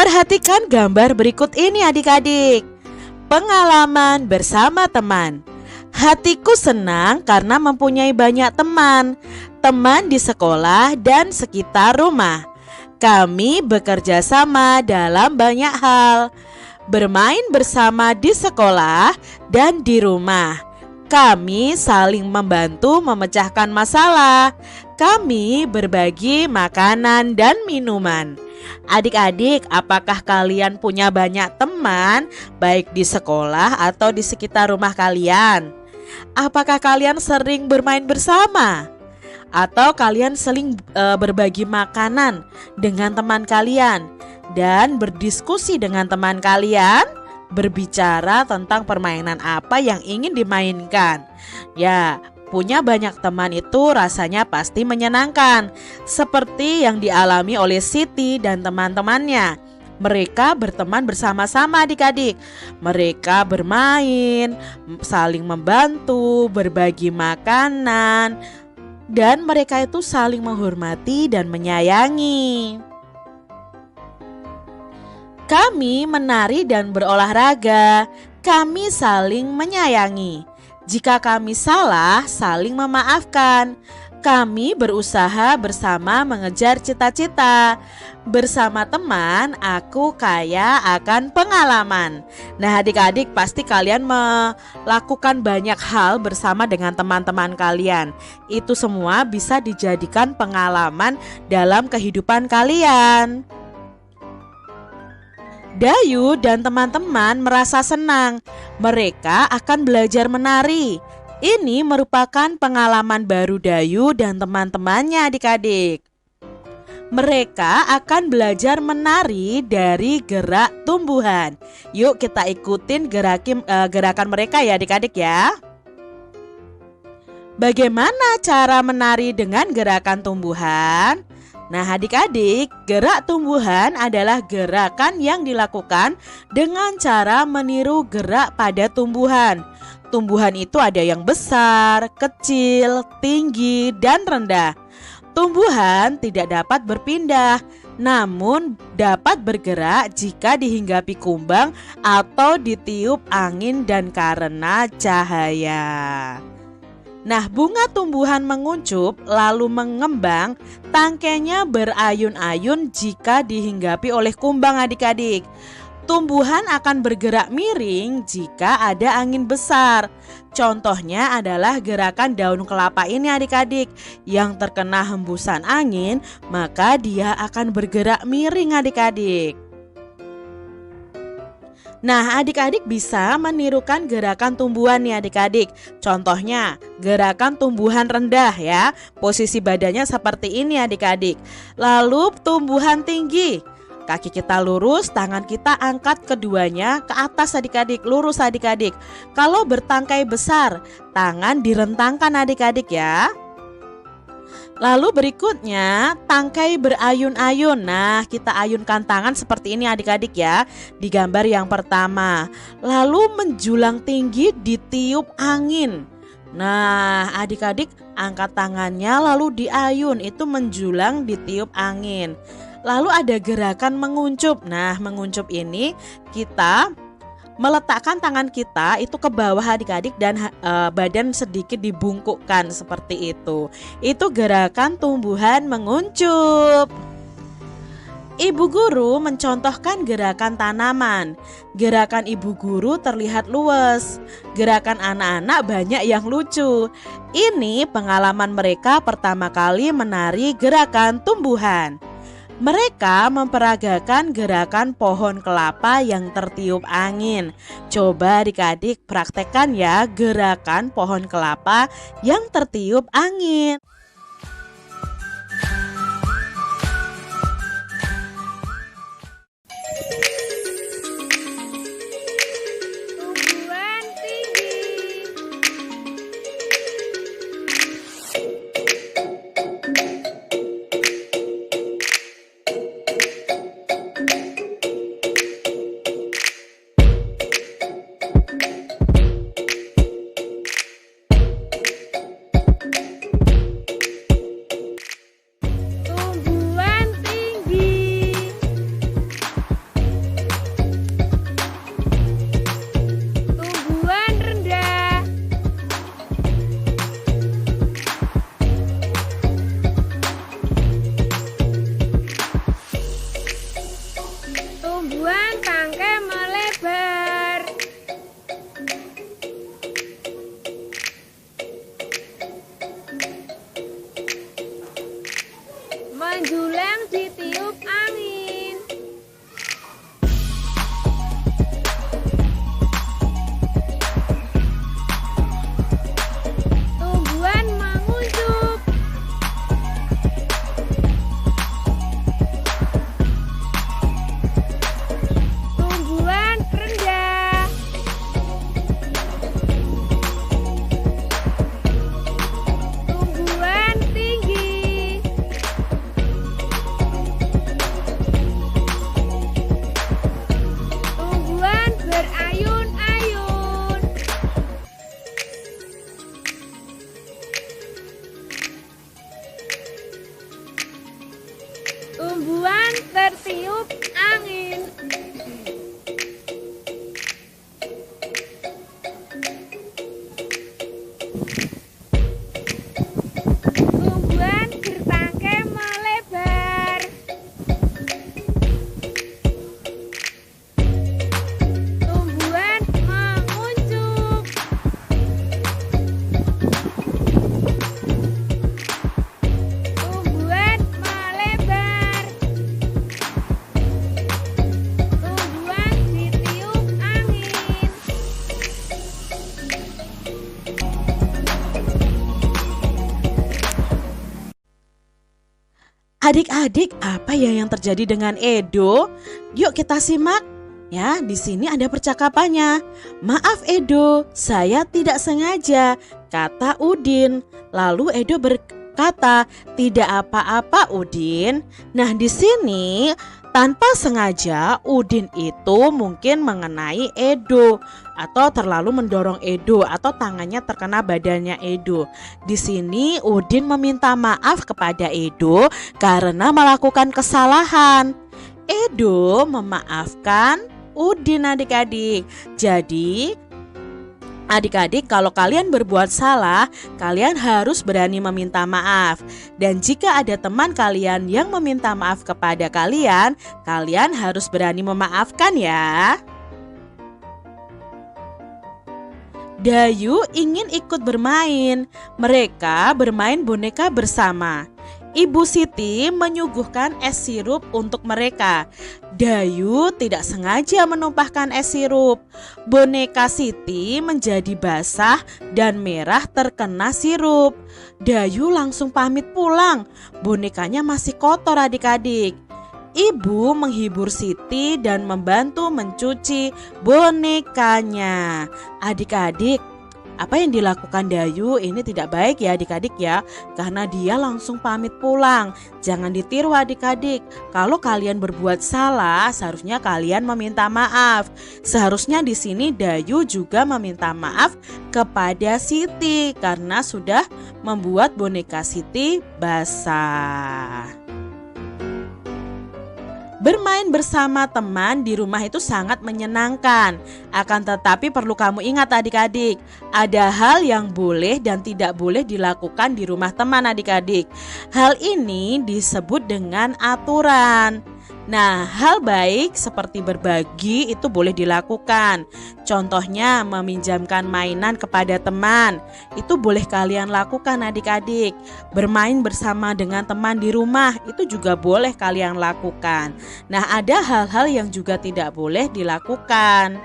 Perhatikan gambar berikut ini adik-adik. Pengalaman bersama teman. Hatiku senang karena mempunyai banyak teman. Teman di sekolah dan sekitar rumah. Kami bekerja sama dalam banyak hal. Bermain bersama di sekolah dan di rumah. Kami saling membantu memecahkan masalah. Kami berbagi makanan dan minuman. Adik-adik, apakah kalian punya banyak teman, baik di sekolah atau di sekitar rumah kalian? Apakah kalian sering bermain bersama? Atau kalian sering berbagi makanan dengan teman kalian dan berdiskusi dengan teman kalian? Berbicara tentang permainan apa yang ingin dimainkan. Ya, punya banyak teman itu rasanya pasti menyenangkan, seperti yang dialami oleh Siti dan teman-temannya. Mereka berteman bersama-sama adik-adik. Mereka bermain, saling membantu, berbagi makanan, dan mereka itu saling menghormati dan menyayangi. Kami menari dan berolahraga. Kami saling menyayangi. Jika kami salah, saling memaafkan. Kami berusaha bersama mengejar cita-cita. Bersama teman, aku kaya akan pengalaman. Nah, adik-adik, pasti kalian melakukan banyak hal bersama dengan teman-teman kalian. Itu semua bisa dijadikan pengalaman dalam kehidupan kalian. Dayu dan teman-teman merasa senang. Mereka akan belajar menari. Ini merupakan pengalaman baru Dayu dan teman-temannya adik-adik. Mereka akan belajar menari dari gerak tumbuhan. Yuk kita ikutin gerakan mereka ya adik-adik ya. Bagaimana cara menari dengan gerakan tumbuhan? Nah adik-adik, gerak tumbuhan adalah gerakan yang dilakukan dengan cara meniru gerak pada tumbuhan. Tumbuhan itu ada yang besar, kecil, tinggi, dan rendah. Tumbuhan tidak dapat berpindah, namun dapat bergerak jika dihinggapi kumbang atau ditiup angin dan karena cahaya. Nah, bunga tumbuhan menguncup lalu mengembang, tangkainya berayun-ayun jika dihinggapi oleh kumbang adik-adik. Tumbuhan akan bergerak miring jika ada angin besar. Contohnya adalah gerakan daun kelapa ini adik-adik. Yang terkena hembusan angin, maka dia akan bergerak miring adik-adik. Nah, adik-adik bisa menirukan gerakan tumbuhan nih adik-adik. Contohnya, gerakan tumbuhan rendah ya. Posisi badannya seperti ini adik-adik. Lalu tumbuhan tinggi. Kaki kita lurus, tangan kita angkat keduanya ke atas adik-adik, lurus adik-adik. Kalau bertangkai besar, tangan direntangkan adik-adik ya. Lalu berikutnya tangkai berayun-ayun. Nah, kita ayunkan tangan seperti ini adik-adik ya, di gambar yang pertama. Lalu menjulang tinggi ditiup angin. Nah, adik-adik angkat tangannya lalu diayun, itu menjulang ditiup angin. Lalu ada gerakan menguncup. Nah, menguncup ini kita meletakkan tangan kita itu ke bawah adik-adik dan badan sedikit dibungkukkan seperti itu. Itu gerakan tumbuhan menguncup. Ibu guru mencontohkan gerakan tanaman. Gerakan ibu guru terlihat luwes. Gerakan anak-anak banyak yang lucu. Ini pengalaman mereka pertama kali menari gerakan tumbuhan. Mereka memperagakan gerakan pohon kelapa yang tertiup angin. Coba adik-adik praktekkan ya gerakan pohon kelapa yang tertiup angin. Tumbuhan tinggi. Adik-adik, apa ya yang terjadi dengan Edo? Yuk kita simak. Ya, di sini ada percakapannya. Maaf Edo, saya tidak sengaja, kata Udin. Lalu Edo berkata, tidak apa-apa Udin. Nah, di sini tanpa sengaja Udin itu mungkin mengenai Edo atau terlalu mendorong Edo atau tangannya terkena badannya Edo. Di sini Udin meminta maaf kepada Edo karena melakukan kesalahan. Edo memaafkan Udin adik-adik. Jadi adik-adik, kalau kalian berbuat salah, kalian harus berani meminta maaf. Dan jika ada teman kalian yang meminta maaf kepada kalian, kalian harus berani memaafkan ya. Dayu ingin ikut bermain. Mereka bermain boneka bersama. Ibu Siti menyuguhkan es sirup untuk mereka. Dayu tidak sengaja menumpahkan es sirup. Boneka Siti menjadi basah dan merah terkena sirup. Dayu langsung pamit pulang. Bonekanya masih kotor adik-adik. Ibu menghibur Siti dan membantu mencuci bonekanya. Adik-adik, apa yang dilakukan Dayu ini tidak baik ya adik-adik ya, karena dia langsung pamit pulang. Jangan ditiru adik-adik. Kalau kalian berbuat salah, seharusnya kalian meminta maaf. Seharusnya di sini Dayu juga meminta maaf kepada Siti karena sudah membuat boneka Siti basah. Bermain bersama teman di rumah itu sangat menyenangkan. Akan tetapi perlu kamu ingat adik-adik, ada hal yang boleh dan tidak boleh dilakukan di rumah teman adik-adik. Hal ini disebut dengan aturan. Nah, hal baik seperti berbagi itu boleh dilakukan. Contohnya meminjamkan mainan kepada teman. Itu boleh kalian lakukan adik-adik. Bermain bersama dengan teman di rumah itu juga boleh kalian lakukan. Nah, ada hal-hal yang juga tidak boleh dilakukan.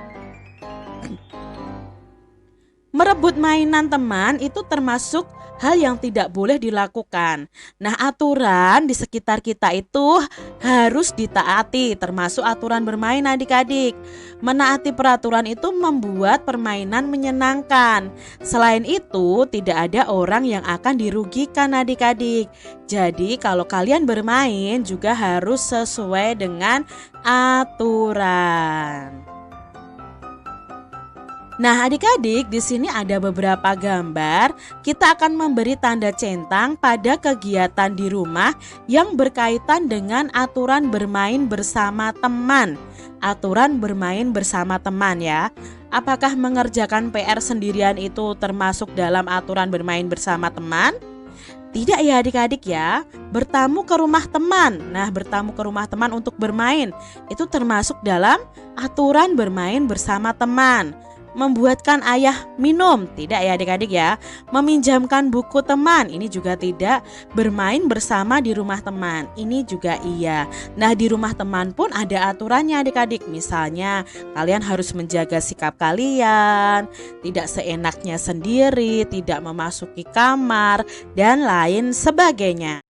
Merebut mainan teman itu termasuk hal yang tidak boleh dilakukan. Nah, aturan di sekitar kita itu harus ditaati, termasuk aturan bermain adik-adik. Menaati peraturan itu membuat permainan menyenangkan. Selain itu, tidak ada orang yang akan dirugikan adik-adik. Jadi, kalau kalian bermain juga harus sesuai dengan aturan. Nah, adik-adik, di sini ada beberapa gambar. Kita akan memberi tanda centang pada kegiatan di rumah yang berkaitan dengan aturan bermain bersama teman. Aturan bermain bersama teman ya. Apakah mengerjakan PR sendirian itu termasuk dalam aturan bermain bersama teman? Tidak ya adik-adik ya. Bertamu ke rumah teman. Nah, bertamu ke rumah teman untuk bermain itu termasuk dalam aturan bermain bersama teman. Membuatkan ayah minum, tidak ya adik-adik ya. Meminjamkan buku teman, ini juga tidak. Bermain bersama di rumah teman, ini juga iya. Nah, di rumah teman pun ada aturannya adik-adik. Misalnya kalian harus menjaga sikap kalian, tidak seenaknya sendiri, tidak memasuki kamar, dan lain sebagainya.